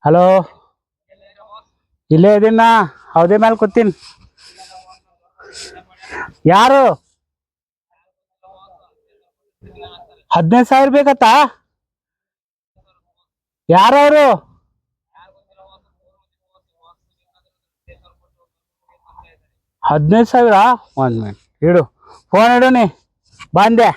Hello, ಇಲ್ಲೇ ಇದೀನ. ಹೌದೇ ಮೇಲೆ ಕೂತೀನಿ. ಯಾರು? 15,000 ಬೇಕತ್ತಾ? ಯಾರವರು? 15,000? ಒಂದ್ ಮಿನಿಟ್ ಇಡು, ಫೋನ್ ಇಡು. ನೀ ಬಂದೆ.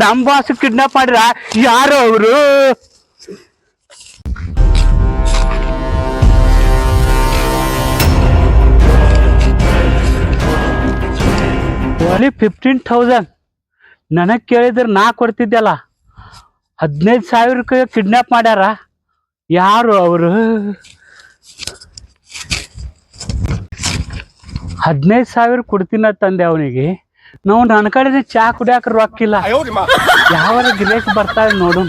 ನಮ್ ಬಾಸ್ ಕಿಡ್ನಾಪ್ ಮಾಡ್ರ? ಯಾರು ಅವರು? ಓನ್ಲಿ 15,000. ನನಗ್ ಕೇಳಿದ್ರೆ ನಾ ಕೊಡ್ತಿದ್ದಲ್ಲ. 15,000 ಕಿಡ್ನಾಪ್ ಮಾಡ್ಯಾರ. ಯಾರು ಅವರು? 15,000 ಕೊಡ್ತೀನ ತಂದೆ ಅವನಿಗೆ. ನಾವು ನನ್ನ ಕಡೆ ಚಾ ಕುಡಿಯಾಕ ರೊಕ್ಕಿಲ್ಲ. ಯಾವಾಗ ಗಿರೇಕ್ ಬರ್ತಾವೆ ನೋಡು.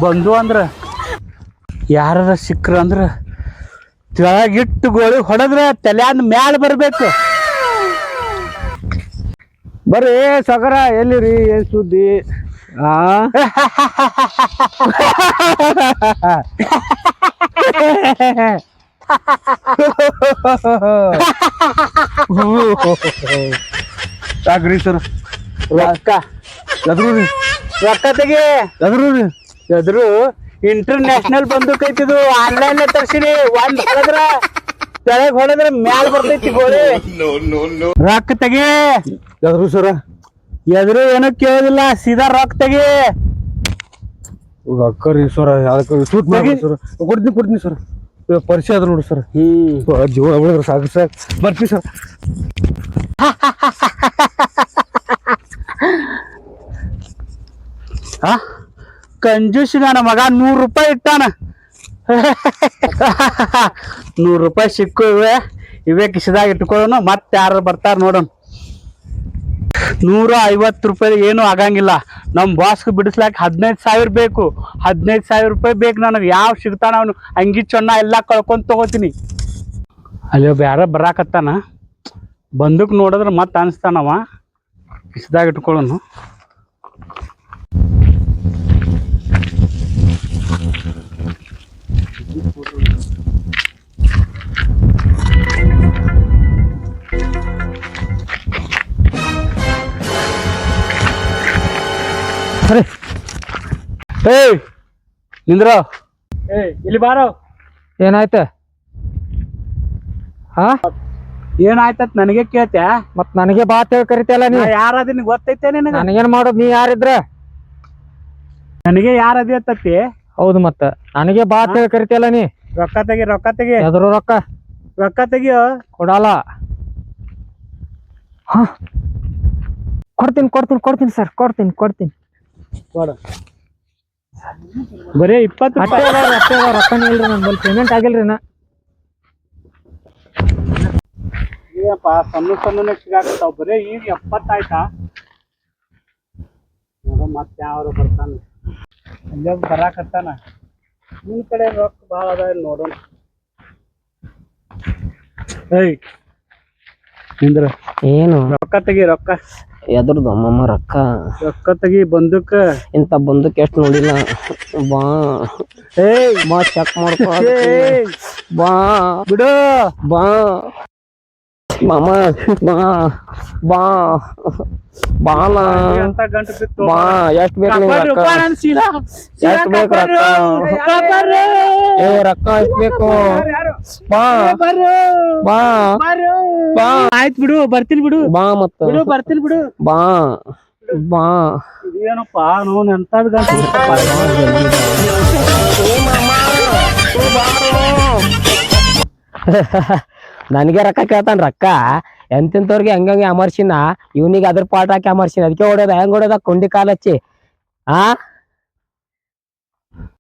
ಬಂದು ಅಂದ್ರ ಯಾರ ಸಿಕ್ಕ್ರ ಅಂದ್ರ ತೆಳಗಿಟ್ಟು ಗೋಳಿ ಹೊಡೆದ್ರ ತಲೆಯಂದ ಮ್ಯಾಲ ಬರ್ಬೇಕು. ಬರ್ರಿ ಸಗರ, ಎಲ್ಲಿರಿ? ಏನ್ ಸುದ್ದಿ? ಸಾಕ್ರಿ ಸರ್. ರೊಕ್ಕ ಎದ್ರು ರೀ? ರೊಕ್ಕ ತೆಗಿ. ಎದ್ರು ಇಂಟರ್ನ್ಯಾಷನಲ್ ಬಂದೂಕ್ ಐತಿದು. ಆನ್ಲೈನ್ ತರ್ಸಿನಿ. ಒಂದ್ ಹೊಡೆದ್ರ ಮ್ಯಾಲ ಬರ್ತೈತಿ ಗೋಳಿ. ರೊಕ್ಕ ತೆಗಿ. ಎದ್ರು ಸರ? ಎದ್ರು ಏನೋ ಕೇಳೋದಿಲ್ಲ, ಸೀದಾ ರೊಕ್ಕ ತೆಗಿ. ರೊಕ್ಕ ರೀ ಸರ? ಕೊಡ್ತೀನಿ ಸರ್. ಪರಿಚಯ ಅದ ನೋಡಿ ಸರ್. ಜೀವ ಸಾಕು ಸರ್. ಬರ್ತೀವಿ ಸರ್. ಕಂಜೂಸಿ ನನ್ನ ಮಗ 100 ರೂಪಾಯಿ ಇಟ್ಟಾನ. 100 ರೂಪಾಯಿ ಸಿಕ್ಕು. ಇವೇ ಕಿಸದಾಗ ಇಟ್ಕೊಳ್ಳೋಣ. ಮತ್ತೆ ಯಾರು ಬರ್ತಾರ ನೋಡೋಣ. 150 ರೂಪಾಯಿ ಏನು ಆಗಂಗಿಲ್ಲ. ನಮ್ ಬಾಸ್ಗೆ ಬಿಡಿಸ್ಲಾಕ 15,000 ಬೇಕು. 15,000 ರೂಪಾಯಿ ಬೇಕು ನನಗೆ. ಯಾವ ಸಿಗ್ತಾನ ಅವನು? ಅಂಗಿ ಚೊನ್ನ ಎಲ್ಲ ಕಳ್ಕೊಂಡ್ ತಗೋತೀನಿ. ಅಲ್ಲಿ ಒಬ್ಬ ಯಾರ ಬರಾಕತ್ತಾನ. ಬಂದೂಕ್ ನೋಡಿದ್ರೆ ಮತ್ತೆ ಅನಿಸ್ತಾನವ. ಕಿಸದಾಗ ಇಟ್ಕೊಳ್ಳೋನು. ಏಯ್ ನಿಂದ್ರ. ಇಲ್ಲಿ ಬಾರೋ. ಏನಾಯ್ತ? ಏನಾಯ್ತತ್ ನನಗೆ ಕೇಳ್ತ್ಯಾ? ಮತ್ ನನಗೆ ಬಾ ಅಂತ ಕರಿತಲ್ಲ ನೀ. ಯಾರದಿ ಗೊತ್ತೈತೆ ನಿನಗ? ನನಗೇನ್ ಮಾಡೋದು? ನೀ ಯಾರಿದ್ರ? ನನಗೆ ಯಾರದಿ ಅತ್ತತಿ? ಹೌದು, ಮತ್ತ ನನಗೆ ಬಾ ಅಂತ ಕರಿತಲ್ಲ ನೀ. ರೊಕ್ಕ ತೆಗಿ. ಎದ್ರು ರೊಕ್ಕ ತೆಗಿಯೋ. ಕೊಡಲ್ಲ. ಕೊಡ್ತೀನಿ ಸರ್. ಕೊಡ್ತೀನಿ. ಕೊಡ. ಬರೀ 20 ರೂಪಾಯಿ ರೊಕ್ಕನೇ ಇಲ್ರಿ ನನ್ನ ಬಲ್ಲಿ. ಪೇಮೆಂಟ್ ಆಗಿಲ್ರಿ ನಾ. ಏನಪ್ಪ ಸಣ್ಣ ಸಿಗಾಕತ್ತಾವ. ಬರೀ ಈಗ 70 ಆಯ್ತಾ? ನೋಡ ಮತ್ತೆ ಯಾರು ಬರ್ತಾನ. ಅಲ್ಲೇ ಬರಾಕತ್ತಾನ. ನಿನ್ ಕಡೆ ರೊಕ್ಕ ಭಾಳ ಅದ ನೋಡೋಣ. ಏಯ್ ನಿಂದ್ರ. ಏನು? ರೊಕ್ಕ ತೆಗಿ. ರೊಕ್ಕ ಎದ್ರದ್ದು ಅಮ್ಮಮ್ಮ? ರೊಕ್ಕ ತೆಗಿ. ಬಂದೂಕ ಇಂತ ಬಂದೂಕ್ ಎಷ್ಟು ನೋಡಿಲ್ಲ. ಬಾ ಚೆಕ್ ಮಾಡ್ಕೊ. ಬಾ ಬಿಡು. ಮಾಮ ಬಾಲ. ಬಾ. ಎಷ್ಟ್ ಬೇಕು ನಿಂಗೆ ರೊಕ್ಕ? ಎಷ್ಟ್ ಬೇಕು ರೊಕ್ಕ? ರೊಕ್ಕ ಎಷ್ಟ್ ಬೇಕು? ಬಾ. ಆಯ್ತು ಬಿಡು, ಬರ್ತೀನಿ ಬಿಡು. ಬಾ ಮತ್ತ ಬರ್ತೀನಿ ಬಿಡು. ಬಾ. ಏನಪ್ಪ ನೋನ್ ಎಂತದ್ ಗಂಟೆ. ನನಗೆ ರೊಕ್ಕ ಕೇಳ್ತಾನ. ರೊಕ್ಕ ಎಂತೆಂತವ್ರಿಗೆ ಹಂಗಂಗೆ ಅಮರ್ಸಿನ. ಇವನಿಗೆ ಅದ್ರ ಪಾಠ ಹಾಕಿ ಅಮರ್ಸಿನ. ಅದಕ್ಕೆ ಹೊಡೋದ ಹೆಂಗ್ ಹೊಡೋದ? ಕೊಂಡಿ ಕಾಲಚ್ಚಿ.